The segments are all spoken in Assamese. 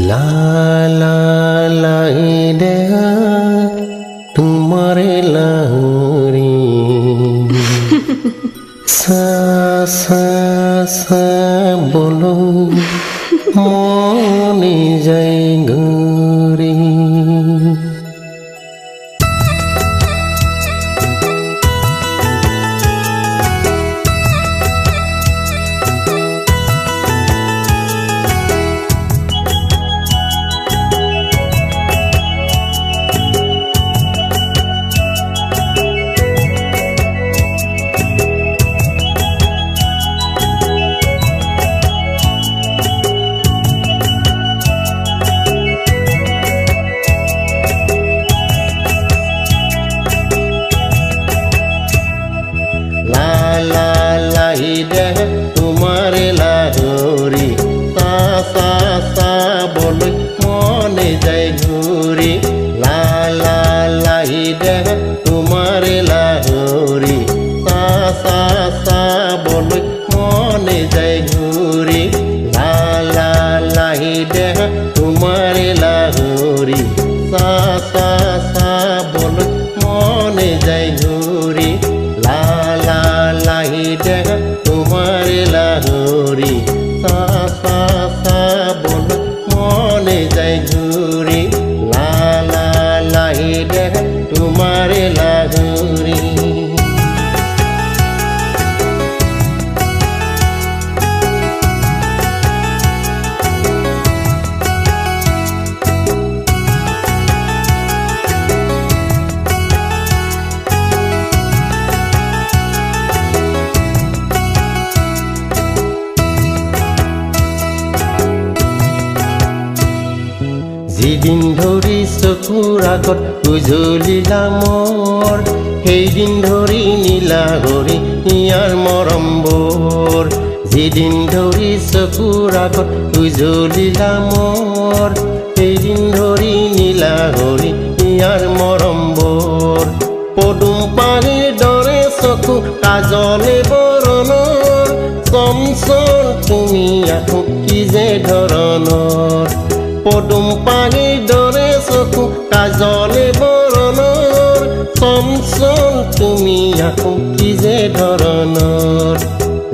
লা লা লাই দেহা তোমারে লাহরি সা সা সা বলো মনে যায় ঘুরি তোমারে লাহরি সা সা সা বলে মনে যায় ঘুরি লা লা লাই দেহ তোমারে লাহরি সা সা সা বলে মনে যায় ঘুরি লা লা লাই দেহ তোমারে লাহরি সা সা সা বলে মনে যায় ঘুরি লা লা লাই দেহ তোমারে লাহরি সা সা সা বল মনে যায় ঘুরি লা লা লাই দেহ তোমারে লাহরি যেদিন ধৰি চকুৰ আগত উজলিলা মোৰ সেইদিন ধৰি নীলাহৰি ইয়াৰ মৰমবোৰ যেদিন ধৰি চকুৰ আগত উজলিলা মোৰ সেইদিন ধৰি নীলাহৰি ইয়াৰ মৰমবোৰ পদুম পানীৰ দৰে চকু কাজলে বৰণৰ চঞ্চল তুমি আকৌ কি যে ধৰণৰ পদুম পানীৰ দৰে চকু কাজলে বৰণৰ চঞ্চল তুমি আকৌ কি যে ধৰণৰ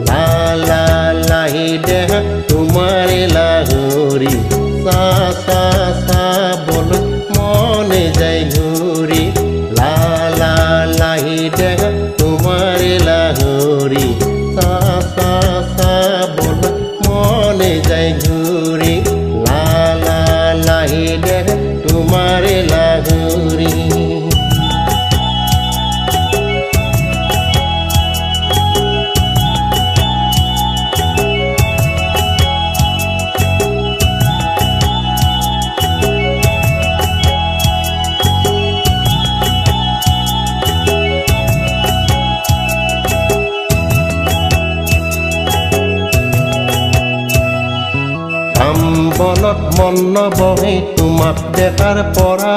লা লা লাই দেহ তোমাৰে লাহৰি সা সা সা বল মনে যায় ঘুৰি লা লা লাই দেহ তোমাৰে লাহৰি সা সা সা বল মনে যায় ঘুৰি লাই দেহ তোমাৰে লাহৰি বনত মন নবহে তোমাক দেখাৰ পৰা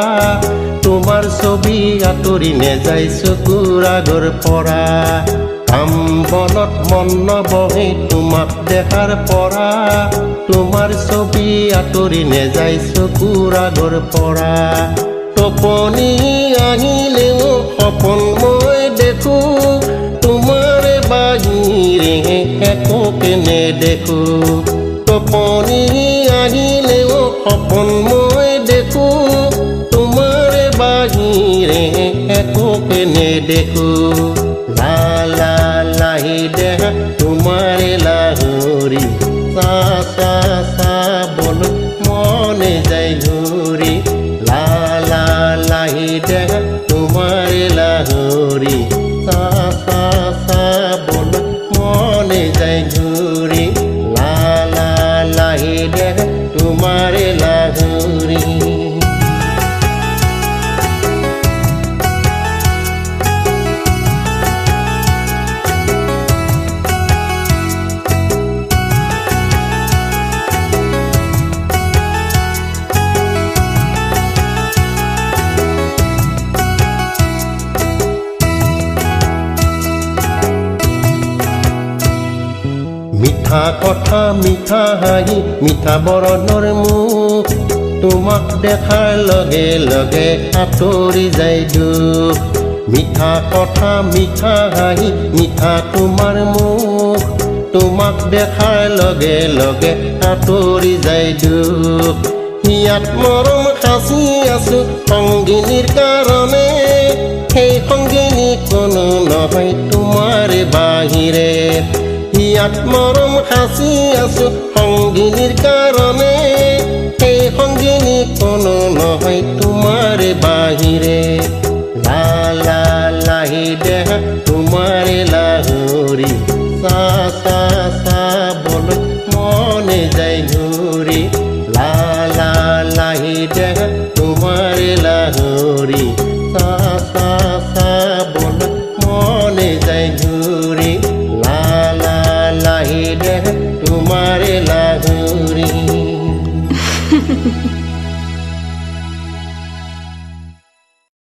তোমাৰ ছবি আঁতৰি নেযায় চকুৰ আগৰ পৰা বনত মন নবহে তোমাক দেখাৰ পৰা তোমাৰ ছবি আঁতৰি নেযায় চকুৰ আগৰ পৰা টোপনি আহিলেও সপোন মই দেখো তোমাৰে বাহিৰে একোকে নেদেখো টোপনি আহিলেও সপোন মই দেখো তোমাৰে বাহিৰে একোকে নেদেখো লা লা লাই দেহ তোমাৰে লাহৰি সা সা সা বল মনে যায় ঘুৰি লা লা লাই দেহ তোমাৰে লাহৰি সা সা সা বল মনে যায় ঘুৰি লা লা লাই দেহ তোমাৰে লাহৰি মিঠা কথা মিঠা হাঁহি মিঠা বৰণৰ মুখ তোমাক দেখাৰ লগে লগে আঁতৰি যায় দুখ মিঠা কথা মিঠা হাঁহি মিঠা তোমাৰ মুখ তোমাক দেখাৰ লগে লগে আঁতৰি যায় দুখ ইয়াত মৰম সাঁচি আছো সংগিনীৰ কাৰণে সেই সংগিনী কোনো নহয় তোমাৰ বাহিৰে ইয়াত মৰম সাঁচি আছো সংগিনীৰ কাৰণে সেই সংগিনী কোনো নহয় তোমাৰ বাহিৰে লা লা লাহি দেহা তোমাৰ লাহৰি চা চা চাবলৈ মনে যায় ঘূৰি লা লা লাহি দেহা তোমাৰ লাহৰি চা চা চাবলৈ মনে যায় ঘূৰি লা লা লাহি দেহা তোমাৰ লাহৰি